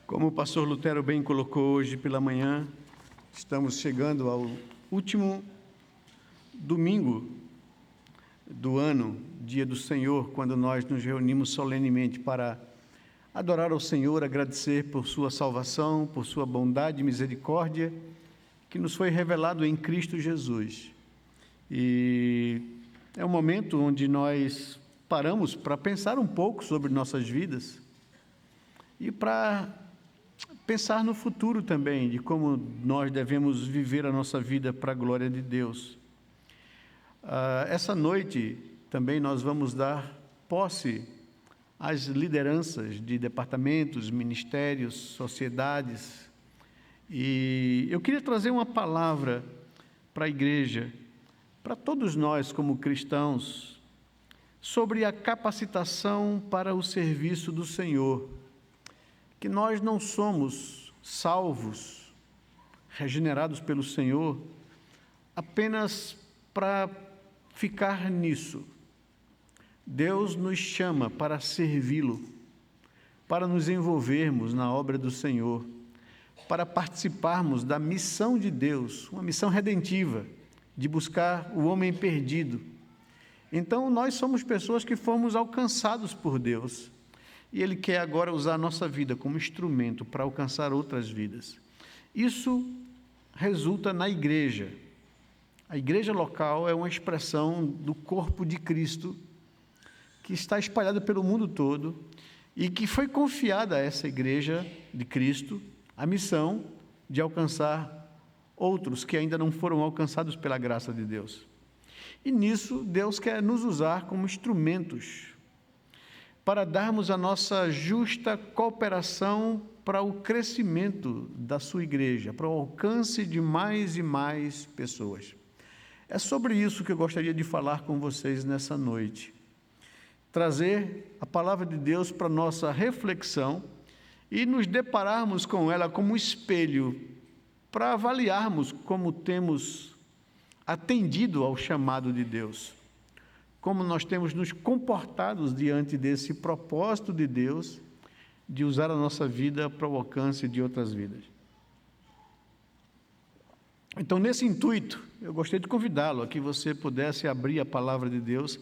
Como o pastor Lutero bem colocou hoje pela manhã, estamos chegando ao último domingo do ano, dia do Senhor, quando nós nos reunimos solenemente para adorar ao Senhor, agradecer por sua salvação, por sua bondade e misericórdia, que nos foi revelado em Cristo Jesus. E é um momento onde nós paramos para pensar um pouco sobre nossas vidas e para pensar no futuro também, de como nós devemos viver a nossa vida para a glória de Deus. Essa noite também nós vamos dar posse às lideranças de departamentos, ministérios, sociedades. E eu queria trazer uma palavra para a igreja, para todos nós como cristãos, sobre a capacitação para o serviço do Senhor. Que nós não somos salvos, regenerados pelo Senhor, apenas para ficar nisso. Deus nos chama para servi-lo, para nos envolvermos na obra do Senhor, para participarmos da missão de Deus, uma missão redentiva, de buscar o homem perdido. Então, nós somos pessoas que fomos alcançados por Deus, e Ele quer agora usar a nossa vida como instrumento para alcançar outras vidas. Isso resulta na igreja. A igreja local é uma expressão do corpo de Cristo, que está espalhada pelo mundo todo e que foi confiada a essa igreja de Cristo a missão de alcançar outros que ainda não foram alcançados pela graça de Deus. E nisso Deus quer nos usar como instrumentos para darmos a nossa justa cooperação para o crescimento da sua igreja, para o alcance de mais e mais pessoas. É sobre isso que eu gostaria de falar com vocês nessa noite. Trazer a palavra de Deus para nossa reflexão e nos depararmos com ela como espelho para avaliarmos como temos atendido ao chamado de Deus, como nós temos nos comportado diante desse propósito de Deus de usar a nossa vida para o alcance de outras vidas. Então, nesse intuito, eu gostaria de convidá-lo a que você pudesse abrir a palavra de Deus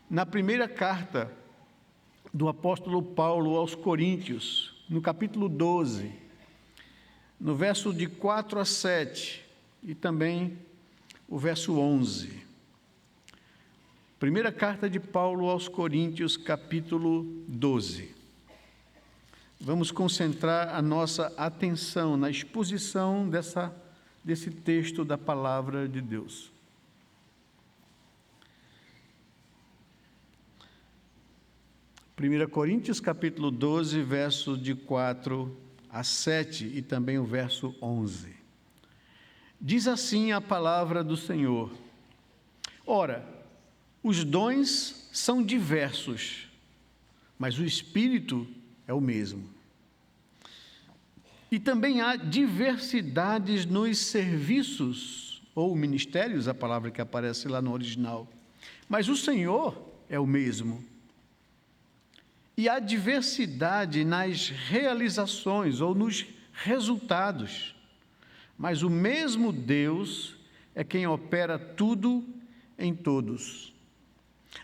na primeira carta do apóstolo Paulo aos Coríntios, no capítulo 12, no verso de 4 a 7 e também o verso 11. Primeira carta de Paulo aos Coríntios, capítulo 12. Vamos concentrar a nossa atenção na exposição desse texto da palavra de Deus. Primeira Coríntios, capítulo 12, verso de 4 a 7 e também o verso 11. Diz assim a palavra do Senhor: Ora, os dons são diversos, mas o Espírito é o mesmo. E também há diversidades nos serviços, ou ministérios, a palavra que aparece lá no original, mas o Senhor é o mesmo. E há diversidade nas realizações, ou nos resultados, mas o mesmo Deus é quem opera tudo em todos.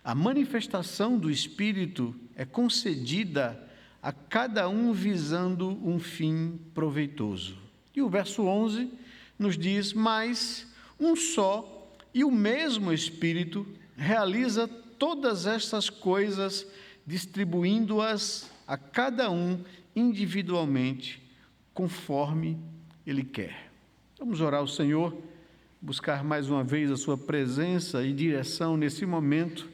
A manifestação do Espírito é concedida a cada um visando um fim proveitoso. E o verso 11 nos diz: mas um só e o mesmo Espírito realiza todas estas coisas, distribuindo-as a cada um individualmente, conforme Ele quer. Vamos orar ao Senhor, buscar mais uma vez a sua presença e direção nesse momento,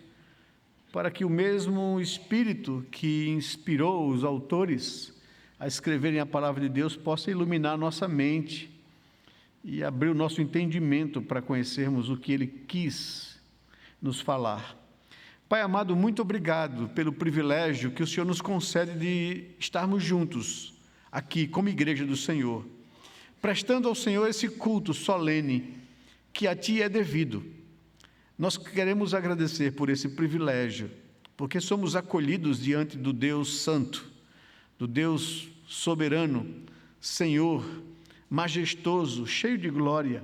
para que o mesmo Espírito que inspirou os autores a escreverem a palavra de Deus possa iluminar a nossa mente e abrir o nosso entendimento para conhecermos o que Ele quis nos falar. Pai amado, muito obrigado pelo privilégio que o Senhor nos concede de estarmos juntos aqui como igreja do Senhor, prestando ao Senhor esse culto solene que a Ti é devido. Nós queremos agradecer por esse privilégio, porque somos acolhidos diante do Deus Santo, do Deus soberano, Senhor, majestoso, cheio de glória,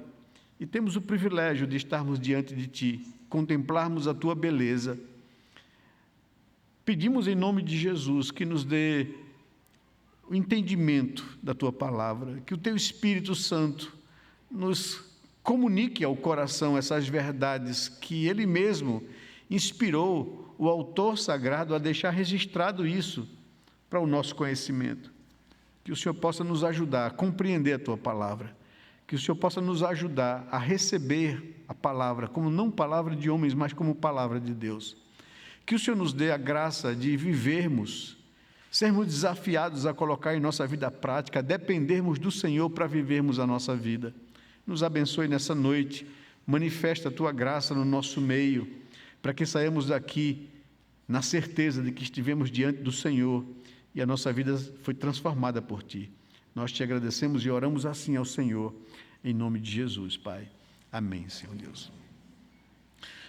e temos o privilégio de estarmos diante de Ti, contemplarmos a Tua beleza. Pedimos em nome de Jesus que nos dê o entendimento da Tua palavra, que o Teu Espírito Santo nos comunique ao coração essas verdades que Ele mesmo inspirou o autor sagrado a deixar registrado isso para o nosso conhecimento. Que o Senhor possa nos ajudar a compreender a Tua palavra, que o Senhor possa nos ajudar a receber a palavra como não palavra de homens, mas como palavra de Deus. Que o Senhor nos dê a graça de vivermos, sermos desafiados a colocar em nossa vida prática, dependermos do Senhor para vivermos a nossa vida. Nos abençoe nessa noite, manifesta a Tua graça no nosso meio, para que saímos daqui na certeza de que estivemos diante do Senhor e a nossa vida foi transformada por Ti. Nós Te agradecemos e oramos assim ao Senhor, em nome de Jesus, Pai. Amém, Senhor Deus.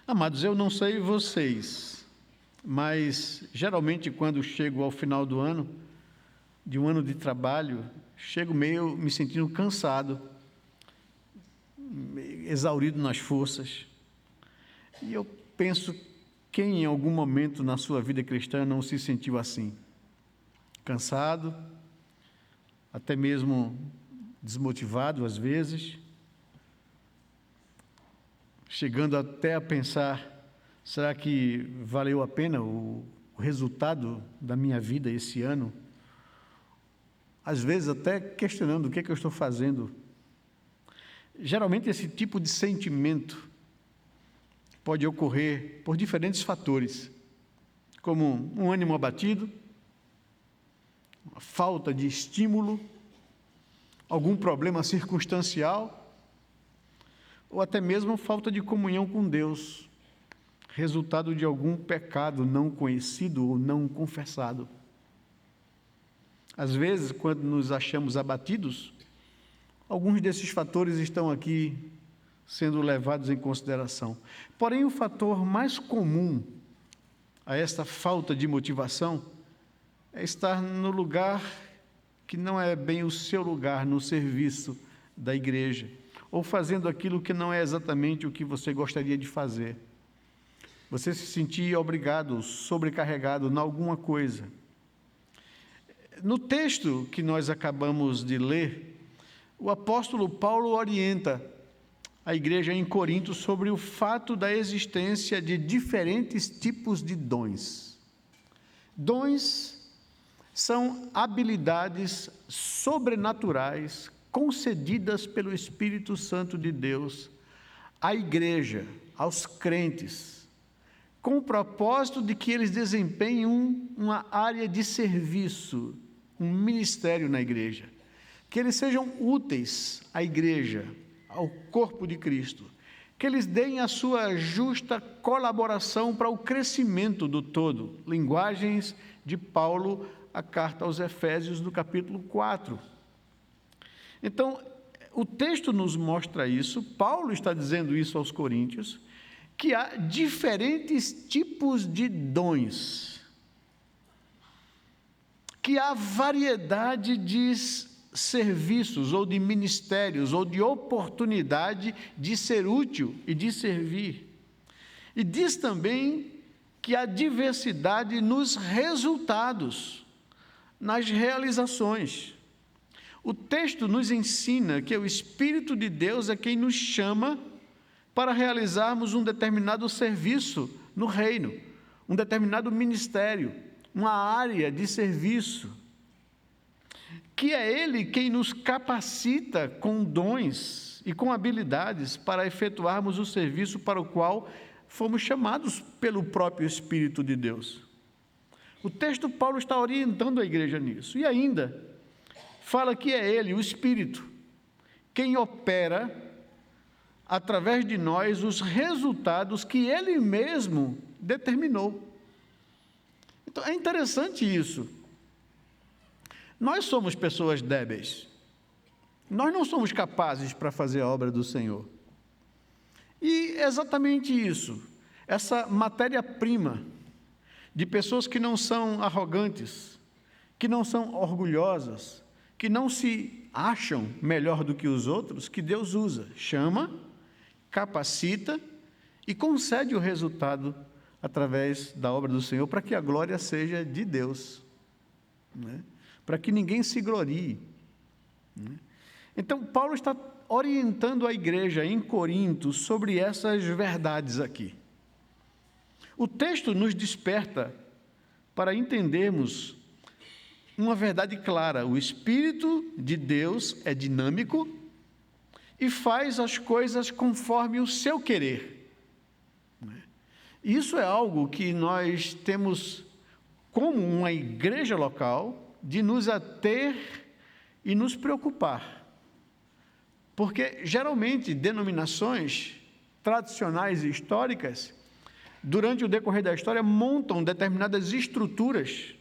Amados, eu não sei vocês, mas geralmente quando chego ao final do ano, de um ano de trabalho, chego meio me sentindo cansado, exaurido nas forças. E eu penso, quem em algum momento na sua vida cristã não se sentiu assim? Cansado, até mesmo desmotivado às vezes, chegando até a pensar, será que valeu a pena o resultado da minha vida esse ano? Às vezes até questionando o que eu estou fazendo. Geralmente esse tipo de sentimento pode ocorrer por diferentes fatores, como um ânimo abatido, uma falta de estímulo, algum problema circunstancial, ou até mesmo falta de comunhão com Deus, resultado de algum pecado não conhecido ou não confessado. Às vezes, quando nos achamos abatidos, alguns desses fatores estão aqui sendo levados em consideração. Porém, o fator mais comum a esta falta de motivação é estar no lugar que não é bem o seu lugar, no serviço da igreja, ou fazendo aquilo que não é exatamente o que você gostaria de fazer. Você se sentir obrigado, sobrecarregado em alguma coisa. No texto que nós acabamos de ler, o apóstolo Paulo orienta a igreja em Corinto sobre o fato da existência de diferentes tipos de dons. Dons são habilidades sobrenaturais concedidas pelo Espírito Santo de Deus à igreja, aos crentes, com o propósito de que eles desempenhem uma área de serviço, um ministério na igreja, que eles sejam úteis à igreja, ao corpo de Cristo, que eles deem a sua justa colaboração para o crescimento do todo. Linguagens de Paulo, a carta aos Efésios, no capítulo 4. Então, o texto nos mostra isso, Paulo está dizendo isso aos coríntios, que há diferentes tipos de dons, que há variedade de serviços, ou de ministérios, ou de oportunidade de ser útil e de servir. E diz também que há diversidade nos resultados, nas realizações. O texto nos ensina que o Espírito de Deus é quem nos chama para realizarmos um determinado serviço no reino, um determinado ministério, uma área de serviço, que é Ele quem nos capacita com dons e com habilidades para efetuarmos o serviço para o qual fomos chamados pelo próprio Espírito de Deus. O texto Paulo está orientando a igreja nisso, e ainda fala que é Ele, o Espírito, quem opera através de nós os resultados que Ele mesmo determinou. Então, é interessante isso. Nós somos pessoas débeis. Nós não somos capazes para fazer a obra do Senhor. E exatamente isso, essa matéria-prima de pessoas que não são arrogantes, que não são orgulhosas, que não se acham melhor do que os outros, que Deus usa, chama, capacita e concede o resultado através da obra do Senhor, para que a glória seja de Deus, né? Para que ninguém se glorie, né? Então, Paulo está orientando a igreja em Corinto sobre essas verdades aqui. O texto nos desperta para entendermos uma verdade clara: o Espírito de Deus é dinâmico e faz as coisas conforme o seu querer. Isso é algo que nós temos como uma igreja local de nos ater e nos preocupar. Porque, geralmente, denominações tradicionais e históricas, durante o decorrer da história, montam determinadas estruturas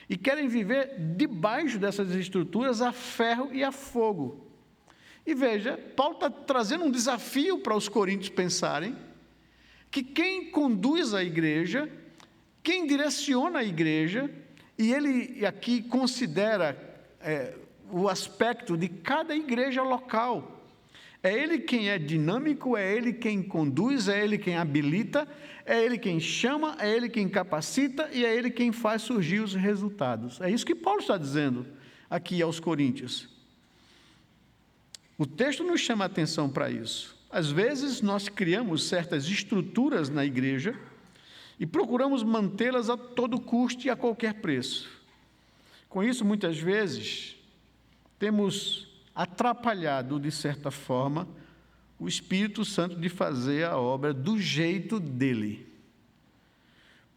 e querem viver debaixo dessas estruturas a ferro e a fogo. E veja, Paulo está trazendo um desafio para os coríntios pensarem que quem conduz a igreja, quem direciona a igreja, e ele aqui considera o aspecto de cada igreja local. É ele quem é dinâmico, é ele quem conduz, é ele quem habilita, é ele quem chama, é ele quem capacita e é ele quem faz surgir os resultados. É isso que Paulo está dizendo aqui aos coríntios. O texto nos chama a atenção para isso. Às vezes nós criamos certas estruturas na igreja e procuramos mantê-las a todo custo e a qualquer preço. Com isso, muitas vezes, temos atrapalhado, de certa forma, o Espírito Santo de fazer a obra do jeito dele.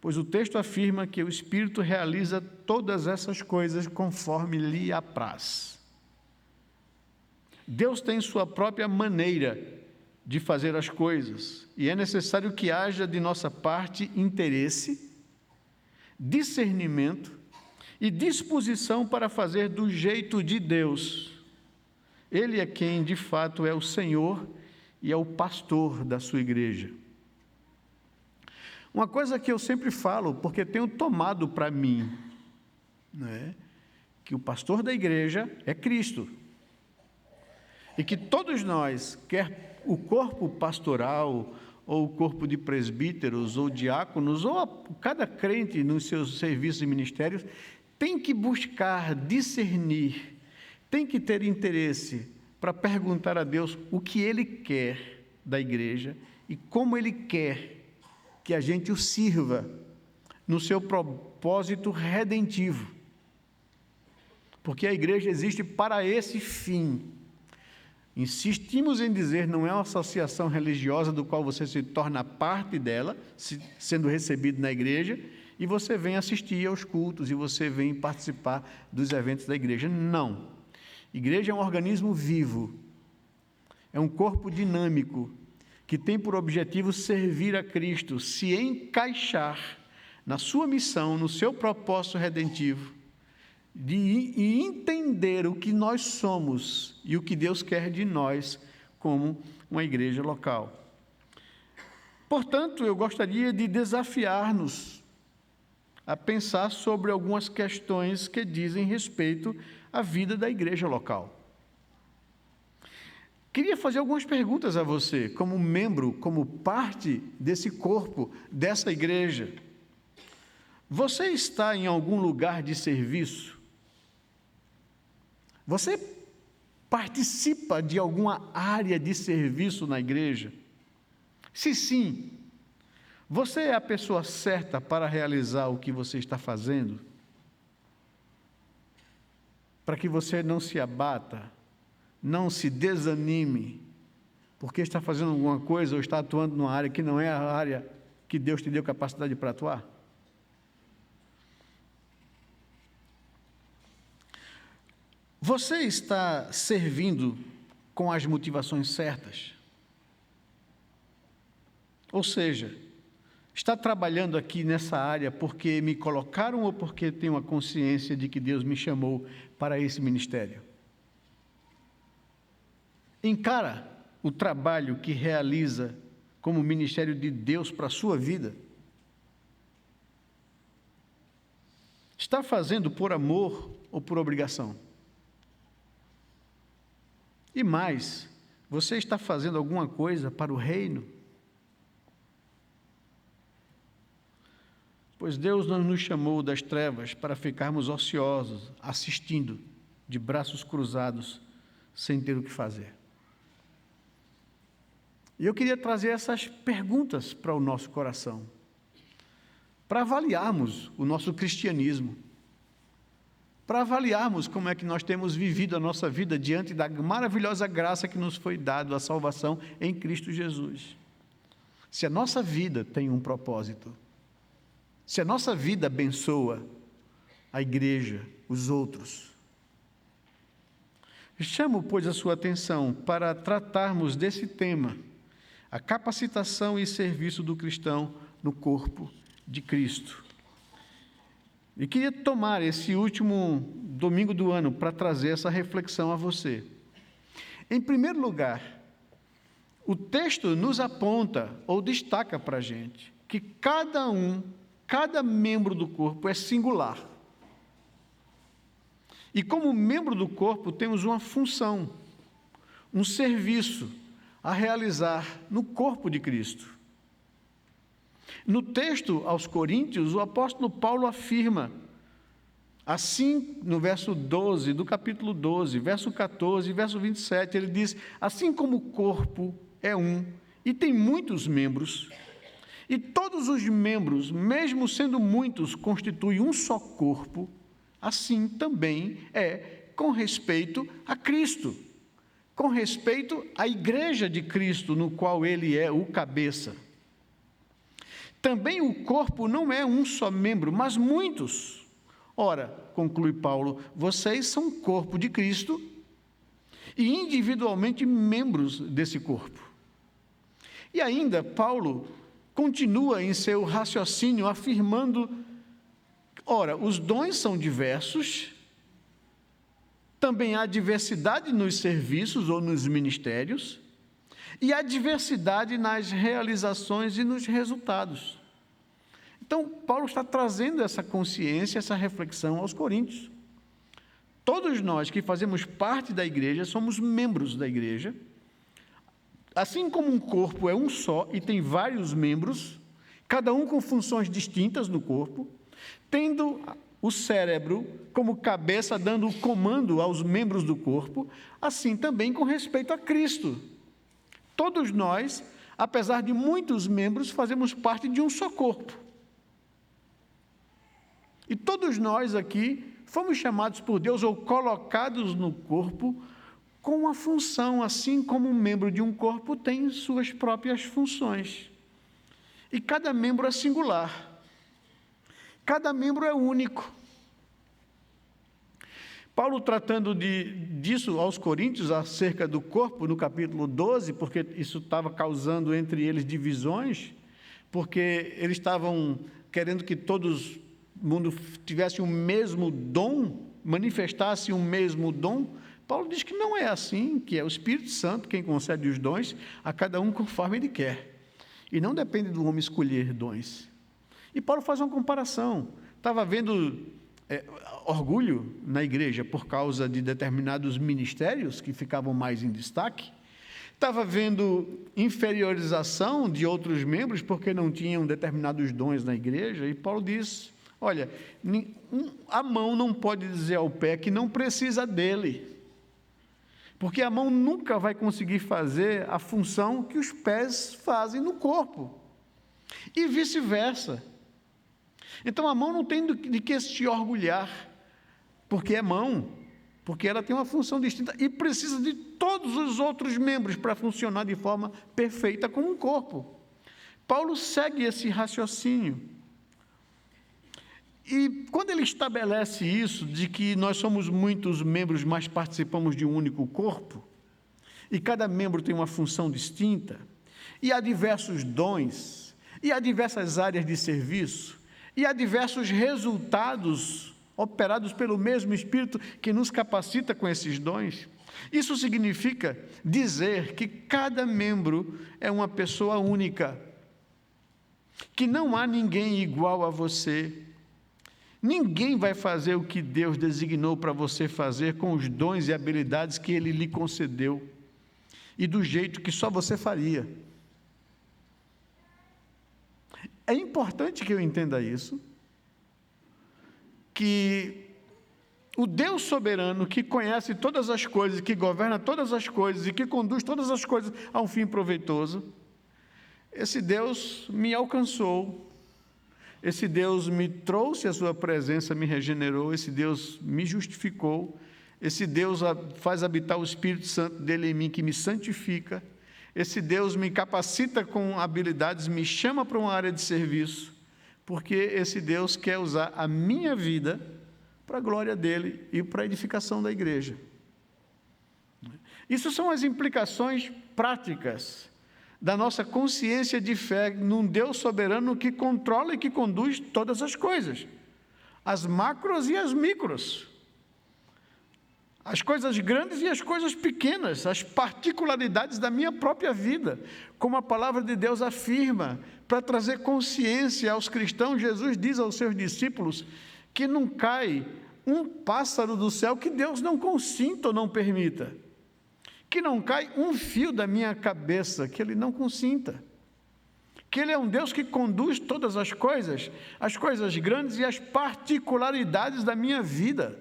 Pois o texto afirma que o Espírito realiza todas essas coisas conforme lhe apraz. Deus tem sua própria maneira de fazer as coisas, e é necessário que haja de nossa parte interesse, discernimento e disposição para fazer do jeito de Deus. Ele é quem, de fato, é o Senhor e é o pastor da sua igreja. Uma coisa que eu sempre falo, porque tenho tomado para mim, né, que o pastor da igreja é Cristo. E que todos nós, quer o corpo pastoral, ou o corpo de presbíteros, ou diáconos, ou cada crente nos seus serviços e ministérios, tem que buscar discernir, tem que ter interesse para perguntar a Deus o que Ele quer da igreja e como Ele quer que a gente o sirva no seu propósito redentivo. Porque a igreja existe para esse fim. Insistimos em dizer, não é uma associação religiosa do qual você se torna parte dela, sendo recebido na igreja, e você vem assistir aos cultos, e você vem participar dos eventos da igreja. Não. Igreja é um organismo vivo, é um corpo dinâmico, que tem por objetivo servir a Cristo, se encaixar na sua missão, no seu propósito redentivo, e entender o que nós somos e o que Deus quer de nós como uma igreja local. Portanto, eu gostaria de desafiar-nos a pensar sobre algumas questões que dizem respeito à vida da igreja local. Queria fazer algumas perguntas a você, como membro, como parte desse corpo, dessa igreja. Você está em algum lugar de serviço? Você participa de alguma área de serviço na igreja? Se sim, você é a pessoa certa para realizar o que você está fazendo? Para que você não se abata, não se desanime, porque está fazendo alguma coisa ou está atuando numa área que não é a área que Deus te deu capacidade para atuar? Você está servindo com as motivações certas? Ou seja, está trabalhando aqui nessa área porque me colocaram ou porque tenho a consciência de que Deus me chamou para esse ministério? Encara o trabalho que realiza como ministério de Deus para a sua vida? Está fazendo por amor ou por obrigação? E mais, você está fazendo alguma coisa para o reino? Pois Deus não nos chamou das trevas para ficarmos ociosos, assistindo, de braços cruzados, sem ter o que fazer. E eu queria trazer essas perguntas para o nosso coração, para avaliarmos o nosso cristianismo, para avaliarmos como é que nós temos vivido a nossa vida diante da maravilhosa graça que nos foi dada, a salvação em Cristo Jesus. Se a nossa vida tem um propósito, se a nossa vida abençoa a igreja, os outros. Chamo, pois, a sua atenção para tratarmos desse tema, a capacitação e serviço do cristão no corpo de Cristo. E queria tomar esse último domingo do ano para trazer essa reflexão a você. Em primeiro lugar, o texto nos aponta ou destaca para a gente que cada membro do corpo é singular. E como membro do corpo temos uma função, um serviço a realizar no corpo de Cristo. No texto aos Coríntios, o apóstolo Paulo afirma, assim no verso 12, do capítulo 12, verso 14 e verso 27, ele diz, assim como o corpo é um e tem muitos membros, e todos os membros, mesmo sendo muitos, constituem um só corpo, assim também é com respeito a Cristo, com respeito à igreja de Cristo, no qual ele é o cabeça. Também o corpo não é um só membro, mas muitos. Ora, conclui Paulo, vocês são corpo de Cristo e individualmente membros desse corpo. E ainda Paulo continua em seu raciocínio afirmando, ora, os dons são diversos, também há diversidade nos serviços ou nos ministérios, e há diversidade nas realizações e nos resultados. Então, Paulo está trazendo essa consciência, essa reflexão aos coríntios. Todos nós que fazemos parte da igreja, somos membros da igreja. Assim como um corpo é um só e tem vários membros, cada um com funções distintas no corpo, tendo o cérebro como cabeça dando o comando aos membros do corpo, assim também com respeito a Cristo. Todos nós, apesar de muitos membros, fazemos parte de um só corpo. E todos nós aqui fomos chamados por Deus ou colocados no corpo com uma função, assim como um membro de um corpo tem suas próprias funções. E cada membro é singular. Cada membro é único. Paulo tratando disso aos coríntios, acerca do corpo, no capítulo 12, porque isso estava causando entre eles divisões, porque eles estavam querendo que todo mundo tivesse o mesmo dom, manifestasse o mesmo dom. Paulo diz que não é assim, que é o Espírito Santo quem concede os dons a cada um conforme ele quer. E não depende do homem escolher dons. E Paulo faz uma comparação. Estava havendo orgulho na igreja por causa de determinados ministérios que ficavam mais em destaque. Estava havendo inferiorização de outros membros porque não tinham determinados dons na igreja. E Paulo diz, olha, a mão não pode dizer ao pé que não precisa dele. Porque a mão nunca vai conseguir fazer a função que os pés fazem no corpo. E vice-versa. Então, a mão não tem de que se orgulhar, porque é mão, porque ela tem uma função distinta e precisa de todos os outros membros para funcionar de forma perfeita como um corpo. Paulo segue esse raciocínio. E quando ele estabelece isso, de que nós somos muitos membros, mas participamos de um único corpo, e cada membro tem uma função distinta, e há diversos dons, e há diversas áreas de serviço, e há diversos resultados operados pelo mesmo Espírito que nos capacita com esses dons. Isso significa dizer que cada membro é uma pessoa única, que não há ninguém igual a você, Ninguém vai fazer o que Deus designou para você fazer com os dons e habilidades que Ele lhe concedeu e do jeito que só você faria. É importante que eu entenda isso, que o Deus soberano que conhece todas as coisas, que governa todas as coisas e que conduz todas as coisas a um fim proveitoso, esse Deus me alcançou, esse Deus me trouxe a sua presença, me regenerou, esse Deus me justificou, esse Deus faz habitar o Espírito Santo dele em mim, que me santifica, esse Deus me capacita com habilidades, me chama para uma área de serviço, porque esse Deus quer usar a minha vida para a glória dele e para a edificação da igreja. Isso são as implicações práticas da nossa consciência de fé num Deus soberano que controla e que conduz todas as coisas, as macros e as micros, as coisas grandes e as coisas pequenas, as particularidades da minha própria vida, como a palavra de Deus afirma, para trazer consciência aos cristãos. Jesus diz aos seus discípulos que não cai um pássaro do céu que Deus não consinta ou não permita, que não cai um fio da minha cabeça que Ele não consinta, que Ele é um Deus que conduz todas as coisas grandes e as particularidades da minha vida,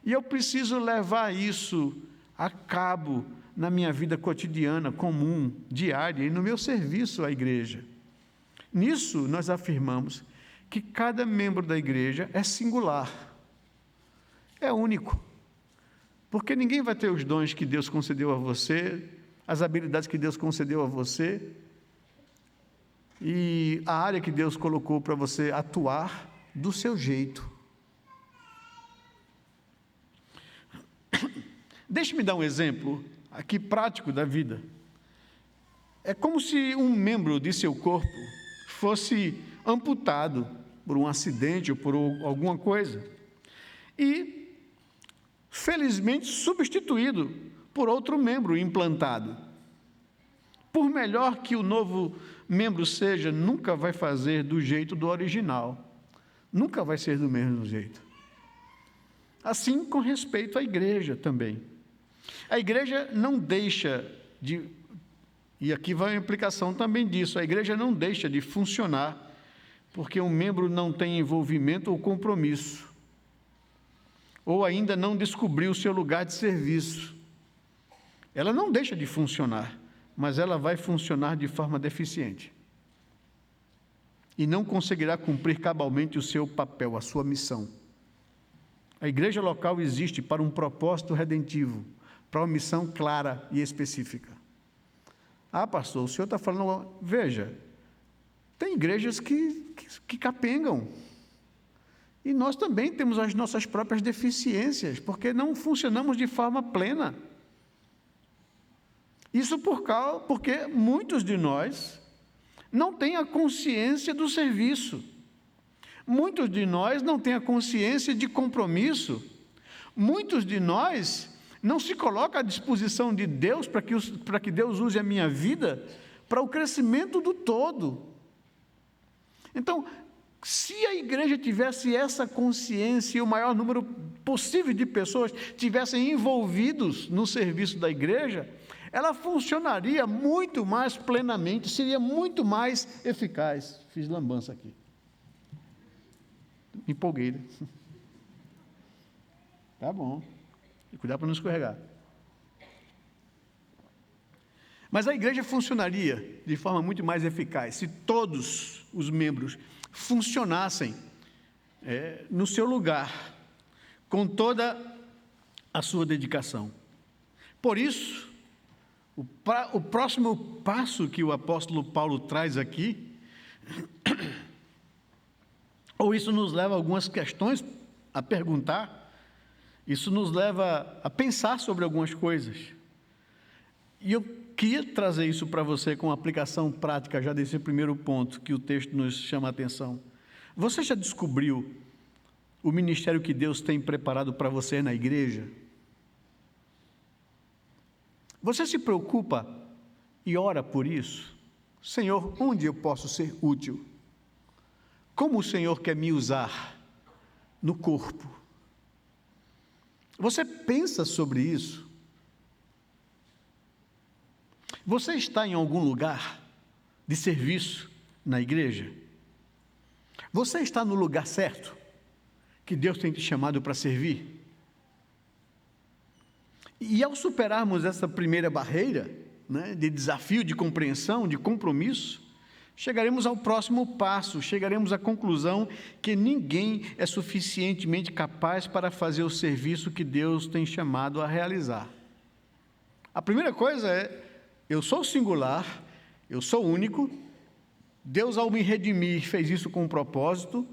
e eu preciso levar isso a cabo na minha vida cotidiana, comum, diária, e no meu serviço à igreja. Nisso nós afirmamos que cada membro da igreja é singular, é único, porque ninguém vai ter os dons que Deus concedeu a você, as habilidades que Deus concedeu a você, e a área que Deus colocou para você atuar do seu jeito. Deixe-me dar um exemplo aqui prático da vida. É como se um membro de seu corpo fosse amputado por um acidente ou por alguma coisa e, felizmente, substituído por outro membro implantado. Por melhor que o novo membro seja, nunca vai fazer do jeito do original, nunca vai ser do mesmo jeito. Assim com respeito à igreja também. A igreja não deixa de, e aqui vai a implicação também disso, a igreja não deixa de funcionar porque um membro não tem envolvimento ou compromisso, ou ainda não descobriu o seu lugar de serviço. Ela não deixa de funcionar, mas ela vai funcionar de forma deficiente e não conseguirá cumprir cabalmente o seu papel, a sua missão. A igreja local existe para um propósito redentivo, para uma missão clara e específica. Ah, pastor, o senhor está falando... Veja, tem igrejas que capengam. E nós também temos as nossas próprias deficiências, porque não funcionamos de forma plena. Isso porque muitos de nós não têm a consciência do serviço. Muitos de nós não têm a consciência de compromisso. Muitos de nós não se colocam à disposição de Deus para que Deus use a minha vida para o crescimento do todo. Então, se a igreja tivesse essa consciência e o maior número possível de pessoas tivessem envolvidos no serviço da igreja, ela funcionaria muito mais plenamente, seria muito mais eficaz. Fiz lambança aqui. Me empolguei, né? Tá bom. Cuidado para não escorregar. Mas a igreja funcionaria de forma muito mais eficaz se todos os membros funcionassem no seu lugar, com toda a sua dedicação. Por isso, o próximo passo que o apóstolo Paulo traz aqui, ou isso nos leva a algumas questões a perguntar, isso nos leva a pensar sobre algumas coisas. E eu queria trazer isso para você com aplicação prática, já desse primeiro ponto que o texto nos chama a atenção. Você já descobriu o ministério que Deus tem preparado para você na igreja? Você se preocupa e ora por isso? Senhor, onde eu posso ser útil? como o Senhor quer me usar no corpo. Você pensa sobre isso? Você está em algum lugar de serviço na igreja? Você está no lugar certo que Deus tem te chamado para servir? E ao superarmos essa primeira barreira, né, de desafio, de compreensão, de compromisso, chegaremos ao próximo passo, chegaremos à conclusão que ninguém é suficientemente capaz para fazer o serviço que Deus tem chamado a realizar. A primeira coisa é: eu sou singular, eu sou único. Deus, ao me redimir, fez isso com um propósito.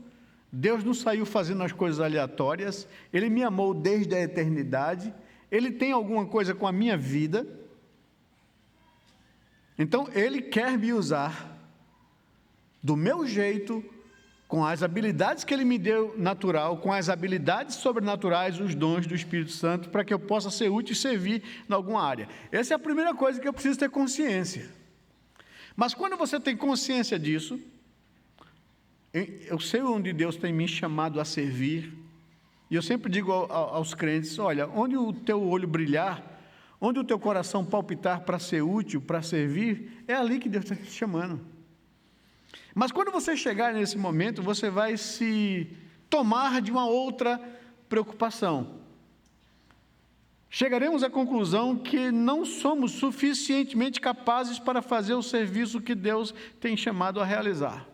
Deus não saiu fazendo as coisas aleatórias. Ele me amou desde a eternidade. Ele tem alguma coisa com a minha vida. Então, Ele quer me usar do meu jeito, com as habilidades que Ele me deu natural, com as habilidades sobrenaturais, os dons do Espírito Santo, para que eu possa ser útil e servir em alguma área. Essa é a primeira coisa que eu preciso ter consciência. Mas quando você tem consciência disso, eu sei onde Deus tem me chamado a servir, e eu sempre digo aos crentes: olha, onde o teu olho brilhar, onde o teu coração palpitar para ser útil, para servir, é ali que Deus está te chamando. Mas quando você chegar nesse momento, você vai se tomar de uma outra preocupação. Chegaremos à conclusão que não somos suficientemente capazes para fazer o serviço que Deus tem chamado a realizar.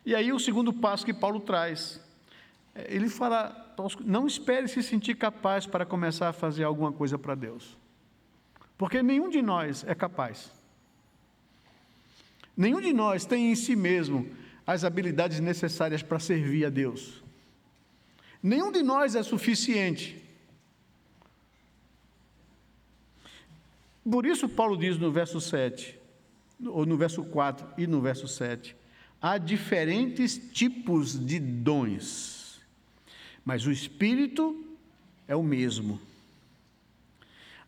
E aí o segundo passo que Paulo traz, ele fala: não espere se sentir capaz para começar a fazer alguma coisa para Deus, porque nenhum de nós é capaz. Nenhum de nós tem em si mesmo as habilidades necessárias para servir a Deus. Nenhum de nós é suficiente. Por isso Paulo diz no verso 7, ou no verso 4 e no verso 7, há diferentes tipos de dons, mas o Espírito é o mesmo.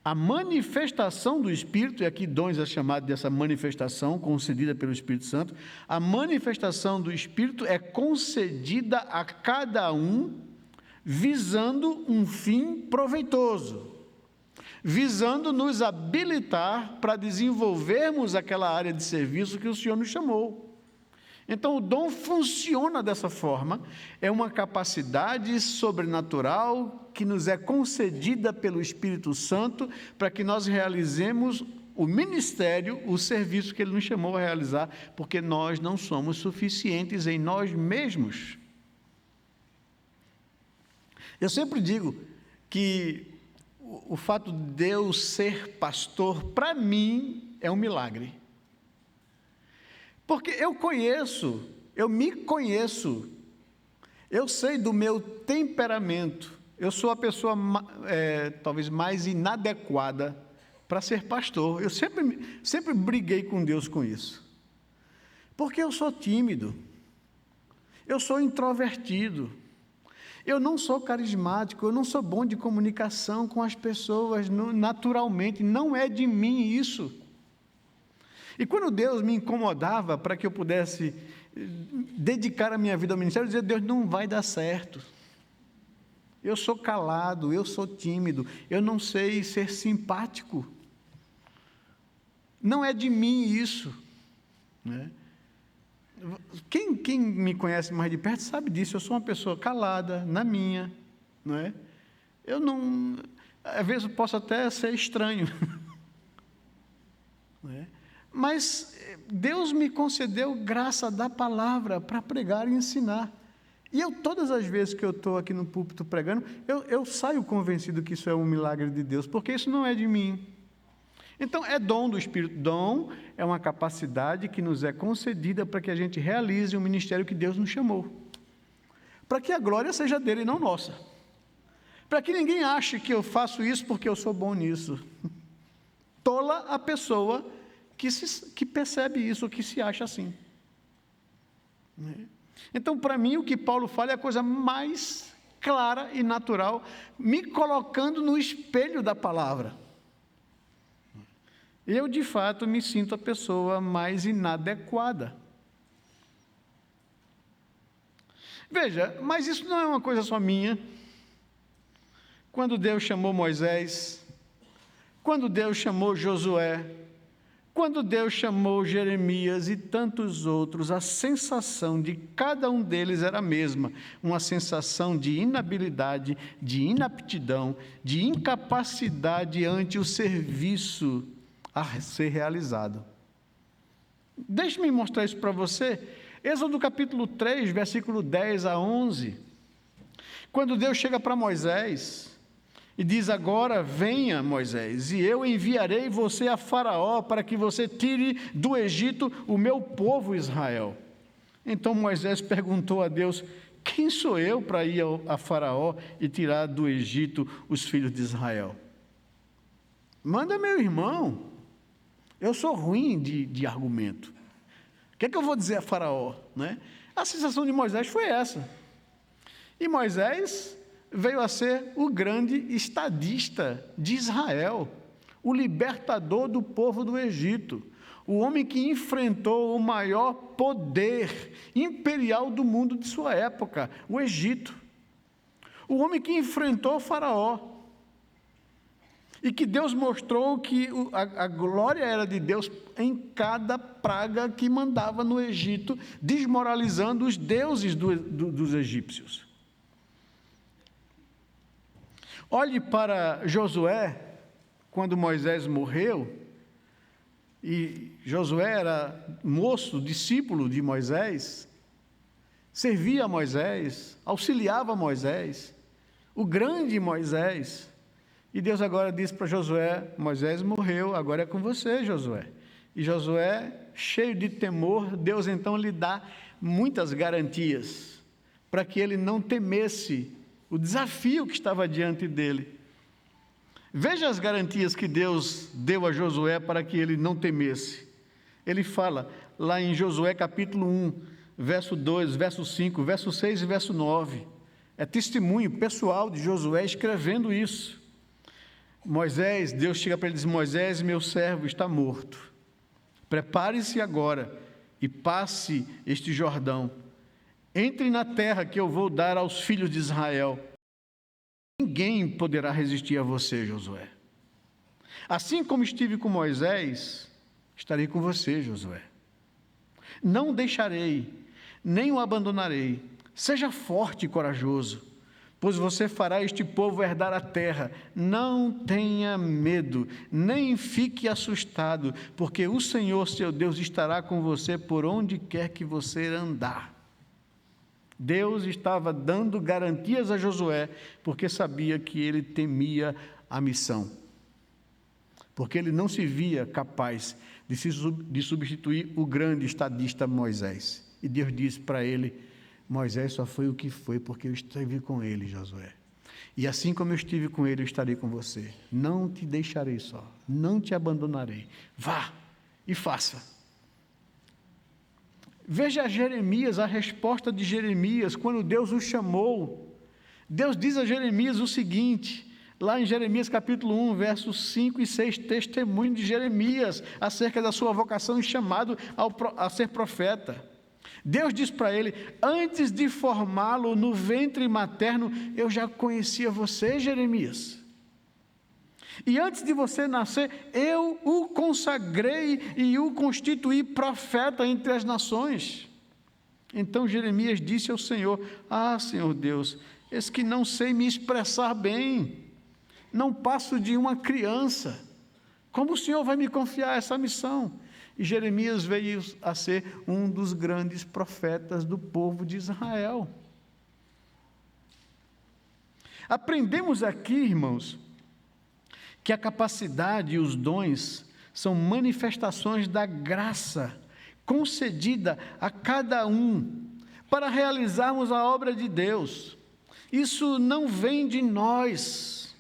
A manifestação do Espírito, e aqui dons é chamado dessa manifestação concedida pelo Espírito Santo, a manifestação do Espírito é concedida a cada um visando um fim proveitoso, visando nos habilitar para desenvolvermos aquela área de serviço que o Senhor nos chamou. Então, o dom funciona dessa forma, é uma capacidade sobrenatural que nos é concedida pelo Espírito Santo para que nós realizemos o ministério, o serviço que Ele nos chamou a realizar, porque nós não somos suficientes em nós mesmos. Eu sempre digo que o fato de eu ser pastor, para mim, é um milagre. Porque eu me conheço, eu sei do meu temperamento, eu sou a pessoa talvez mais inadequada para ser pastor. Eu sempre briguei com Deus com isso, porque eu sou tímido, eu sou introvertido, eu não sou carismático, eu não sou bom de comunicação com as pessoas naturalmente, não é de mim isso. E quando Deus me incomodava para que eu pudesse dedicar a minha vida ao ministério, eu dizia: Deus, não vai dar certo. Eu sou calado, eu sou tímido, eu não sei ser simpático. Não é de mim isso, né? Quem me conhece mais de perto sabe disso. Eu sou uma pessoa calada, na minha, não é? Eu não, às vezes posso até ser estranho, não é? Mas Deus me concedeu graça da palavra para pregar e ensinar. E todas as vezes que eu estou aqui no púlpito pregando, eu saio convencido que isso é um milagre de Deus, porque isso não é de mim. Então, é dom do Espírito. Dom é uma capacidade que nos é concedida para que a gente realize o ministério que Deus nos chamou. Para que a glória seja dele e não nossa. Para que ninguém ache que eu faço isso porque eu sou bom nisso. Tola a pessoa que percebe isso, que se acha assim. Então, para mim, o que Paulo fala é a coisa mais clara e natural, me colocando no espelho da palavra. Eu, de fato, me sinto a pessoa mais inadequada. Veja, mas isso não é uma coisa só minha. Quando Deus chamou Moisés, quando Deus chamou Josué, quando Deus chamou Jeremias e tantos outros, a sensação de cada um deles era a mesma, uma sensação de inabilidade, de inaptidão, de incapacidade ante o serviço a ser realizado. Deixe-me mostrar isso para você. Êxodo capítulo 3, versículo 10 a 11. Quando Deus chega para Moisés e diz: agora venha, Moisés, e eu enviarei você a Faraó para que você tire do Egito o meu povo Israel. Então Moisés perguntou a Deus: quem sou eu para ir a Faraó e tirar do Egito os filhos de Israel? Manda meu irmão. Eu sou ruim de argumento. O que é que eu vou dizer a Faraó? Né? A sensação de Moisés foi essa. E Moisés veio a ser o grande estadista de Israel, o libertador do povo do Egito, o homem que enfrentou o maior poder imperial do mundo de sua época, o Egito. O homem que enfrentou o Faraó. E que Deus mostrou que a glória era de Deus em cada praga que mandava no Egito, desmoralizando os deuses dos egípcios. Olhe para Josué, quando Moisés morreu, e Josué era moço, discípulo de Moisés, servia a Moisés, auxiliava Moisés, o grande Moisés. E Deus agora diz para Josué: Moisés morreu, agora é com você, Josué. E Josué, cheio de temor, Deus então lhe dá muitas garantias para que ele não temesse o desafio que estava diante dele. Veja as garantias que Deus deu a Josué para que ele não temesse. Ele fala lá em Josué capítulo 1, verso 2, verso 5, verso 6 e verso 9. É testemunho pessoal de Josué escrevendo isso. Moisés, Deus chega para ele e diz: Moisés, meu servo, está morto. Prepare-se agora e passe este Jordão. Entre na terra que eu vou dar aos filhos de Israel. Ninguém poderá resistir a você, Josué. Assim como estive com Moisés, estarei com você, Josué. Não deixarei, nem o abandonarei. Seja forte e corajoso, pois você fará este povo herdar a terra. Não tenha medo, nem fique assustado, porque o Senhor, seu Deus, estará com você por onde quer que você andar. Deus estava dando garantias a Josué, porque sabia que ele temia a missão, porque ele não se via capaz de substituir o grande estadista Moisés. E Deus disse para ele: Moisés só foi o que foi porque eu estive com ele, Josué. E assim como eu estive com ele, eu estarei com você. Não te deixarei só, não te abandonarei. Vá e faça. Veja Jeremias, a resposta de Jeremias, quando Deus o chamou. Deus diz a Jeremias o seguinte, lá em Jeremias capítulo 1, versos 5 e 6, testemunho de Jeremias, acerca da sua vocação e chamado a ser profeta. Deus diz para ele: antes de formá-lo no ventre materno, eu já conhecia você, Jeremias. E antes de você nascer, eu o consagrei e o constituí profeta entre as nações. Então Jeremias disse ao Senhor: ah, Senhor Deus, eis que não sei me expressar bem, não passo de uma criança. Como o Senhor vai me confiar essa missão? E Jeremias veio a ser um dos grandes profetas do povo de Israel. Aprendemos aqui, irmãos, que a capacidade e os dons são manifestações da graça concedida a cada um para realizarmos a obra de Deus. Isso não vem de nós,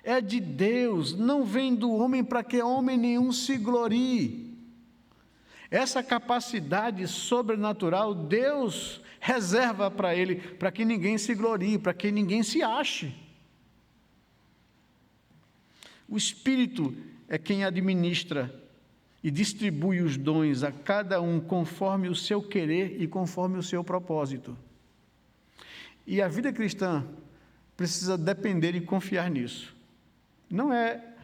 é de Deus, não vem do homem para que homem nenhum se glorie. Essa capacidade sobrenatural Deus reserva para ele, para que ninguém se glorie, para que ninguém se ache. O Espírito é quem administra e distribui os dons a cada um conforme o seu querer e conforme o seu propósito. E a vida cristã precisa depender e confiar nisso. Não é,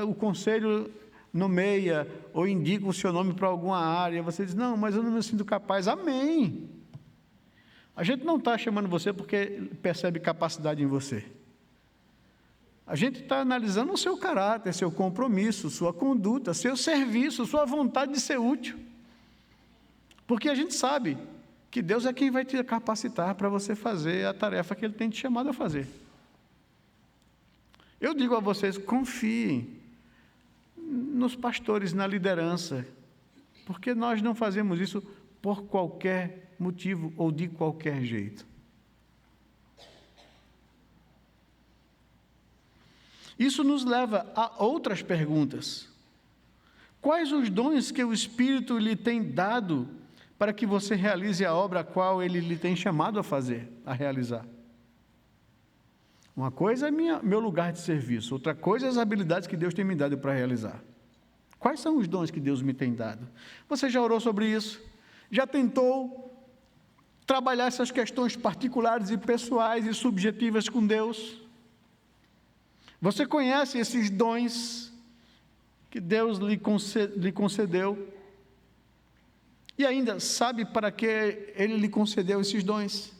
o conselho nomeia ou indica o seu nome para alguma área, você diz, não, mas eu não me sinto capaz. Amém! A gente não está chamando você porque percebe capacidade em você. A gente está analisando o seu caráter, seu compromisso, sua conduta, seu serviço, sua vontade de ser útil. Porque a gente sabe que Deus é quem vai te capacitar para você fazer a tarefa que Ele tem te chamado a fazer. Eu digo a vocês, confiem nos pastores, na liderança, porque nós não fazemos isso por qualquer motivo ou de qualquer jeito. Isso nos leva a outras perguntas. Quais os dons que o Espírito lhe tem dado para que você realize a obra a qual Ele lhe tem chamado a fazer, a realizar? Uma coisa é meu lugar de serviço, outra coisa é as habilidades que Deus tem me dado para realizar. Quais são os dons que Deus me tem dado? Você já orou sobre isso? Já tentou trabalhar essas questões particulares e pessoais e subjetivas com Deus? Você conhece esses dons que Deus lhe concedeu? E ainda sabe para que Ele lhe concedeu esses dons?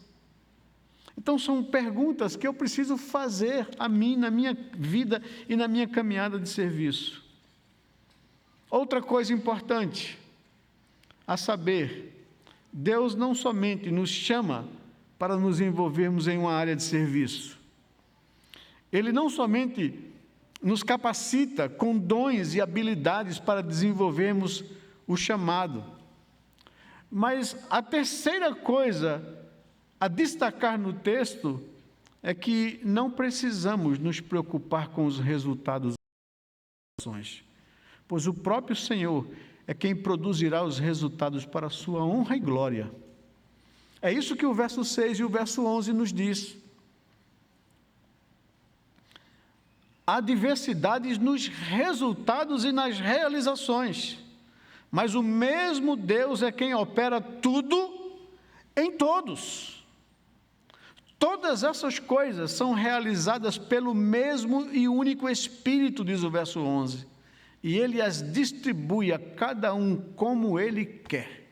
Então, são perguntas que eu preciso fazer a mim, na minha vida e na minha caminhada de serviço. Outra coisa importante a saber, Deus não somente nos chama para nos envolvermos em uma área de serviço, Ele não somente nos capacita com dons e habilidades para desenvolvermos o chamado, mas a terceira coisa a destacar no texto é que não precisamos nos preocupar com os resultados das ações, pois o próprio Senhor é quem produzirá os resultados para a sua honra e glória. É isso que o verso 6 e o verso 11 nos diz. Há diversidades nos resultados e nas realizações, mas o mesmo Deus é quem opera tudo em todos. Todas essas coisas são realizadas pelo mesmo e único Espírito, diz o verso 11, e Ele as distribui a cada um como Ele quer.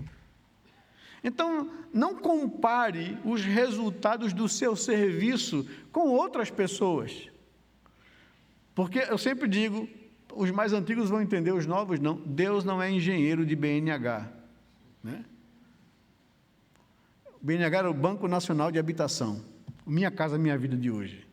Então, não compare os resultados do seu serviço com outras pessoas, porque eu sempre digo, os mais antigos vão entender, os novos não, Deus não é engenheiro de BNH, né? O BNH era o Banco Nacional de Habitação. Minha Casa Minha Vida de hoje.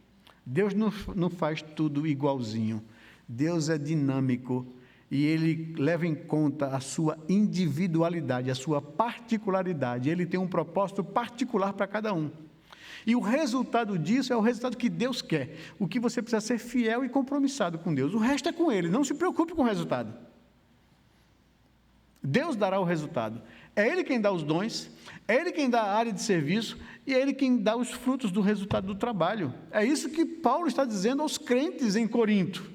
Deus não faz tudo igualzinho. Deus é dinâmico e Ele leva em conta a sua individualidade, a sua particularidade. Ele tem um propósito particular para cada um. E o resultado disso é o resultado que Deus quer. O que você precisa ser fiel e compromissado com Deus. O resto é com Ele. Não se preocupe com o resultado. Deus dará o resultado. É Ele quem dá os dons, é Ele quem dá a área de serviço e é Ele quem dá os frutos do resultado do trabalho. É isso que Paulo está dizendo aos crentes em Corinto.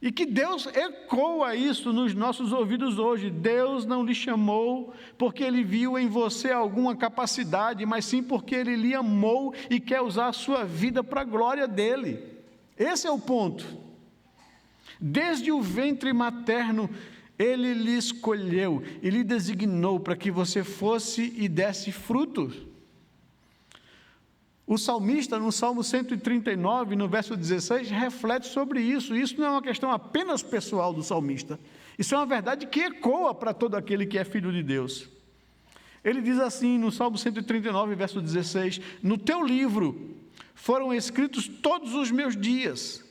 E que Deus ecoa isso nos nossos ouvidos hoje. Deus não lhe chamou porque Ele viu em você alguma capacidade, mas sim porque Ele lhe amou e quer usar a sua vida para a glória dEle. Esse é o ponto. Desde o ventre materno, Ele lhe escolheu e lhe designou para que você fosse e desse frutos. O salmista, no Salmo 139, no verso 16, reflete sobre isso. Isso não é uma questão apenas pessoal do salmista. Isso é uma verdade que ecoa para todo aquele que é filho de Deus. Ele diz assim, no Salmo 139, verso 16, no teu livro foram escritos todos os meus dias,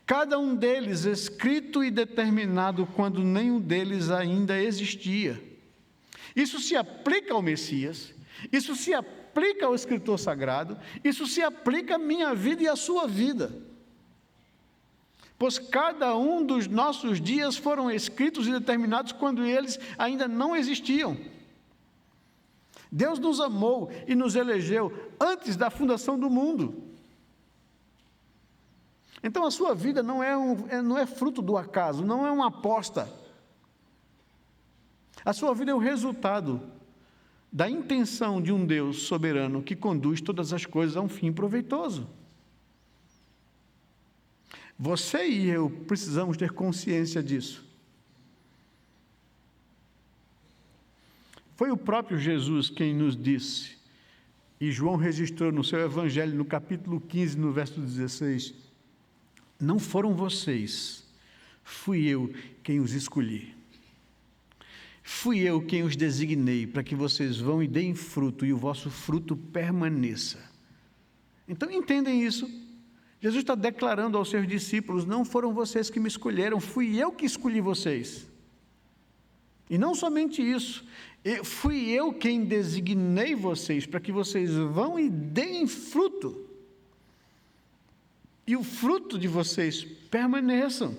cada um deles escrito e determinado quando nenhum deles ainda existia. Isso se aplica ao Messias, isso se aplica ao escritor sagrado, isso se aplica à minha vida e à sua vida. Pois cada um dos nossos dias foram escritos e determinados quando eles ainda não existiam. Deus nos amou e nos elegeu antes da fundação do mundo. Então a sua vida não é fruto do acaso, não é uma aposta. A sua vida é o resultado da intenção de um Deus soberano que conduz todas as coisas a um fim proveitoso. Você e eu precisamos ter consciência disso. Foi o próprio Jesus quem nos disse, e João registrou no seu Evangelho, no capítulo 15, no verso 16, não foram vocês, fui eu quem os escolhi. Fui eu quem os designei para que vocês vão e deem fruto e o vosso fruto permaneça. Então entendem isso. Jesus está declarando aos seus discípulos, não foram vocês que me escolheram, fui eu que escolhi vocês. E não somente isso, fui eu quem designei vocês para que vocês vão e deem fruto. E o fruto de vocês permaneçam.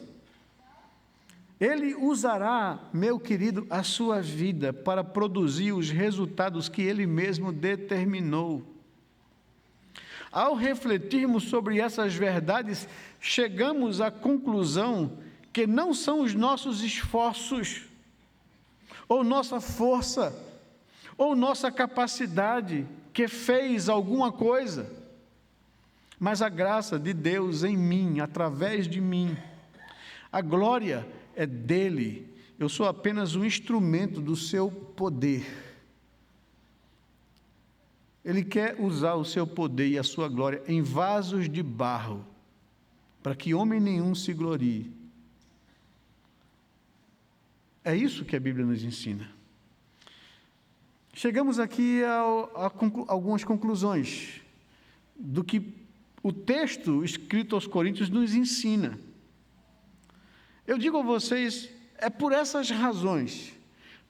Ele usará, meu querido, a sua vida para produzir os resultados que Ele mesmo determinou. Ao refletirmos sobre essas verdades, chegamos à conclusão que não são os nossos esforços, ou nossa força, ou nossa capacidade que fez alguma coisa, mas a graça de Deus em mim, através de mim. A glória é dele, eu sou apenas um instrumento do seu poder. Ele quer usar o seu poder e a sua glória em vasos de barro, para que homem nenhum se glorie. É isso que a Bíblia nos ensina. Chegamos aqui a algumas conclusões do que o texto escrito aos Coríntios nos ensina. Eu digo a vocês, é por essas razões,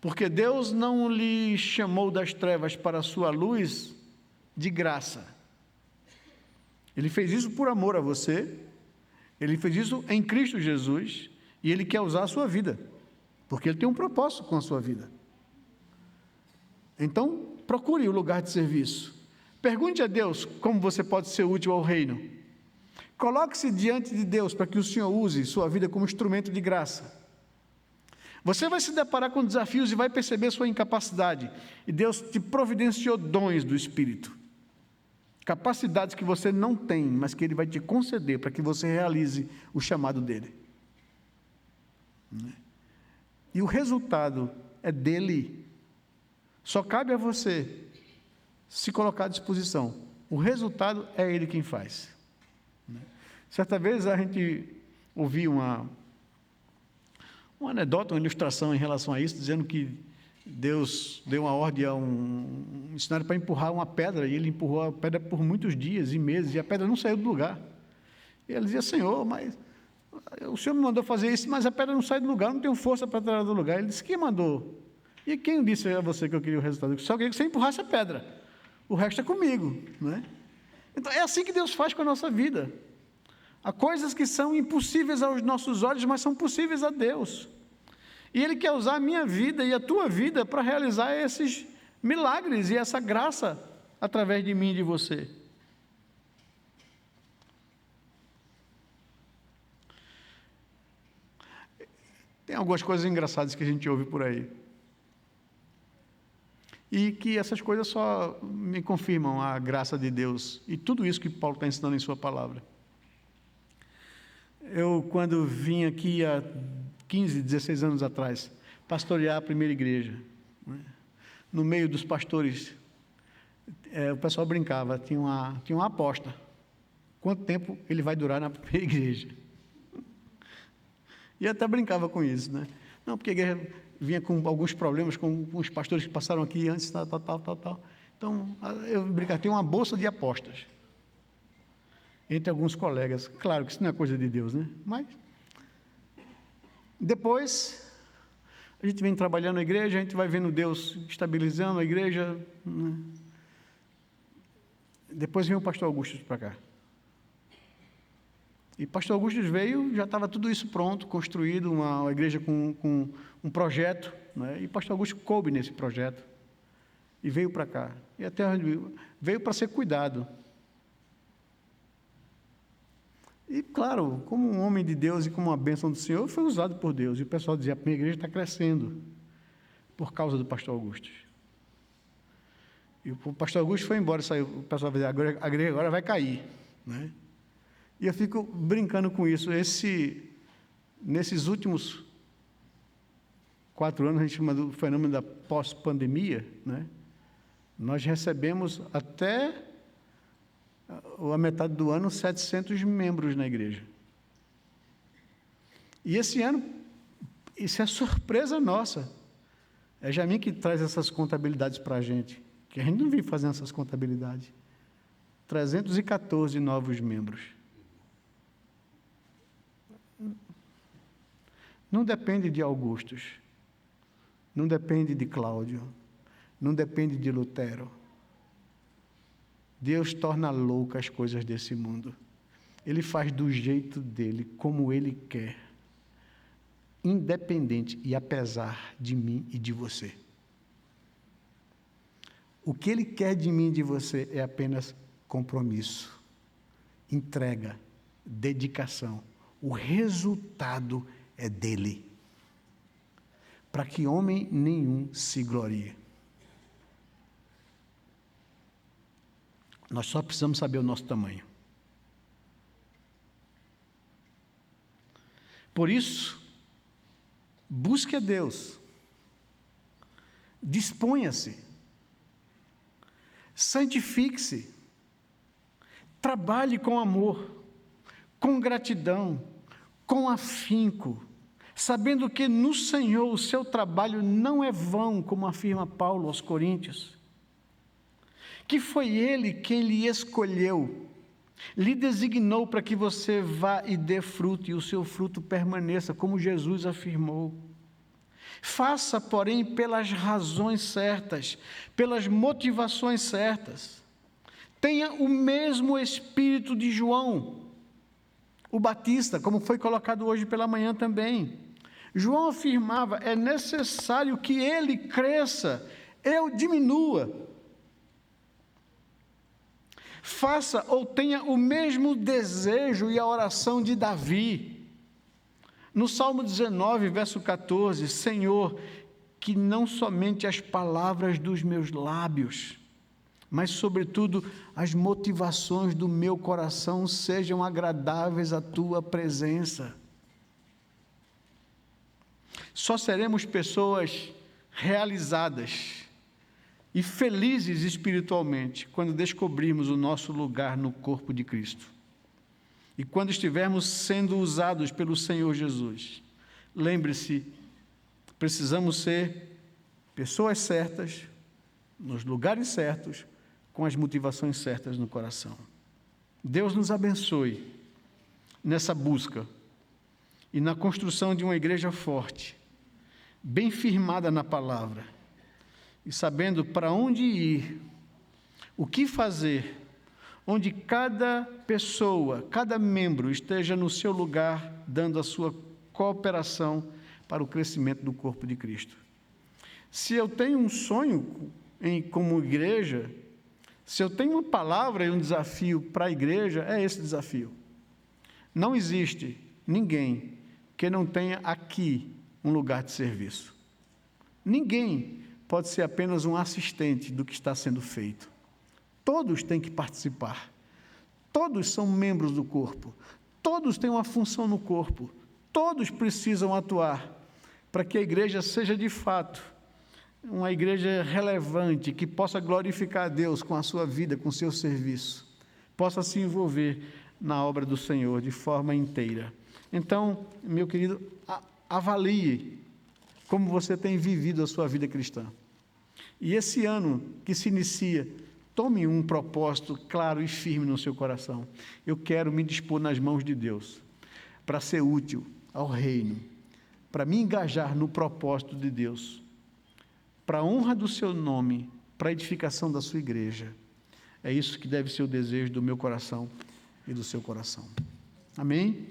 porque Deus não lhe chamou das trevas para a sua luz de graça. Ele fez isso por amor a você, Ele fez isso em Cristo Jesus, e Ele quer usar a sua vida, porque Ele tem um propósito com a sua vida. Então, procure o lugar de serviço. Pergunte a Deus como você pode ser útil ao reino. Coloque-se diante de Deus para que o Senhor use sua vida como instrumento de graça. Você vai se deparar com desafios e vai perceber sua incapacidade. E Deus te providenciou dons do Espírito. Capacidades que você não tem, mas que Ele vai te conceder para que você realize o chamado dEle. E o resultado é dEle. Só cabe a você se colocar à disposição. O resultado é Ele quem faz. Certa vez a gente ouviu uma anedota, uma ilustração em relação a isso, dizendo que Deus deu uma ordem a um missionário para empurrar uma pedra, e ele empurrou a pedra por muitos dias e meses, e a pedra não saiu do lugar. E ele dizia, Senhor, mas o Senhor me mandou fazer isso, mas a pedra não sai do lugar, não tenho força para tirar do lugar. Ele disse, quem mandou? E quem disse a você que eu queria o resultado? Só queria que você empurrasse a pedra. O resto é comigo, não é? Então, é assim que Deus faz com a nossa vida. Há coisas que são impossíveis aos nossos olhos, mas são possíveis a Deus. E Ele quer usar a minha vida e a tua vida para realizar esses milagres e essa graça através de mim e de você. Tem algumas coisas engraçadas que a gente ouve por aí. E que essas coisas só me confirmam a graça de Deus e tudo isso que Paulo está ensinando em sua palavra. Eu, quando vim aqui há 15, 16 anos atrás, pastorear a primeira igreja, no meio dos pastores, o pessoal brincava, tinha uma aposta. Quanto tempo ele vai durar na primeira igreja? E até brincava com isso, né? Não, porque a igreja vinha com alguns problemas com os pastores que passaram aqui antes, tal. Então, eu brincava, tem uma bolsa de apostas entre alguns colegas. Claro que isso não é coisa de Deus, né? Mas depois a gente vem trabalhando na igreja, a gente vai vendo Deus estabilizando a igreja, né? Depois vem o pastor Augusto para cá. E pastor Augusto veio, já estava tudo isso pronto, construído, uma igreja com um projeto, né? E pastor Augusto coube nesse projeto e veio para cá. E até veio para ser cuidado. E claro, como um homem de Deus e como uma bênção do Senhor, foi usado por Deus. E o pessoal dizia, a minha igreja está crescendo por causa do pastor Augusto. E o pastor Augusto foi embora, saiu, o pessoal vai dizer, a igreja agora vai cair, né? E eu fico brincando com isso. Nesses últimos 4 anos, a gente chama do fenômeno da pós-pandemia, né? Nós recebemos até a metade do ano 700 membros na igreja. E esse ano, isso é surpresa nossa. É Jamim que traz essas contabilidades para a gente, que a gente não vive fazendo essas contabilidades. 314 novos membros. Não depende de Augustus, não depende de Cláudio, não depende de Lutero. Deus torna loucas as coisas desse mundo. Ele faz do jeito dele, como ele quer, independente e apesar de mim e de você. O que ele quer de mim e de você é apenas compromisso, entrega, dedicação. O resultado é dele, para que homem nenhum se glorie. Nós só precisamos saber o nosso tamanho. Por isso, busque a Deus, disponha-se, santifique-se, trabalhe com amor, com gratidão, com afinco, sabendo que no Senhor o seu trabalho não é vão, como afirma Paulo aos Coríntios, que foi Ele quem lhe escolheu, lhe designou para que você vá e dê fruto, e o seu fruto permaneça, como Jesus afirmou. Faça, porém, pelas razões certas, pelas motivações certas. Tenha o mesmo espírito de João, o Batista, como foi colocado hoje pela manhã também. João afirmava, é necessário que ele cresça, eu diminua. Faça ou tenha o mesmo desejo e a oração de Davi. No Salmo 19, verso 14, Senhor, que não somente as palavras dos meus lábios, mas, sobretudo, as motivações do meu coração sejam agradáveis à Tua presença. Só seremos pessoas realizadas e felizes espiritualmente quando descobrirmos o nosso lugar no corpo de Cristo. E quando estivermos sendo usados pelo Senhor Jesus. Lembre-se, precisamos ser pessoas certas, nos lugares certos, com as motivações certas no coração. Deus nos abençoe nessa busca e na construção de uma igreja forte, bem firmada na palavra, e sabendo para onde ir, o que fazer, onde cada pessoa, cada membro esteja no seu lugar, dando a sua cooperação para o crescimento do corpo de Cristo. Se eu tenho um sonho como igreja, se eu tenho uma palavra e um desafio para a igreja, é esse desafio. Não existe ninguém que não tenha aqui um lugar de serviço. Ninguém pode ser apenas um assistente do que está sendo feito. Todos têm que participar. Todos são membros do corpo. Todos têm uma função no corpo. Todos precisam atuar para que a igreja seja de fato uma igreja relevante, que possa glorificar a Deus com a sua vida, com o seu serviço, possa se envolver na obra do Senhor de forma inteira. Então, meu querido, avalie como você tem vivido a sua vida cristã. E esse ano que se inicia, tome um propósito claro e firme no seu coração. Eu quero me dispor nas mãos de Deus para ser útil ao reino, para me engajar no propósito de Deus, para a honra do seu nome, para a edificação da sua igreja. É isso que deve ser o desejo do meu coração e do seu coração. Amém?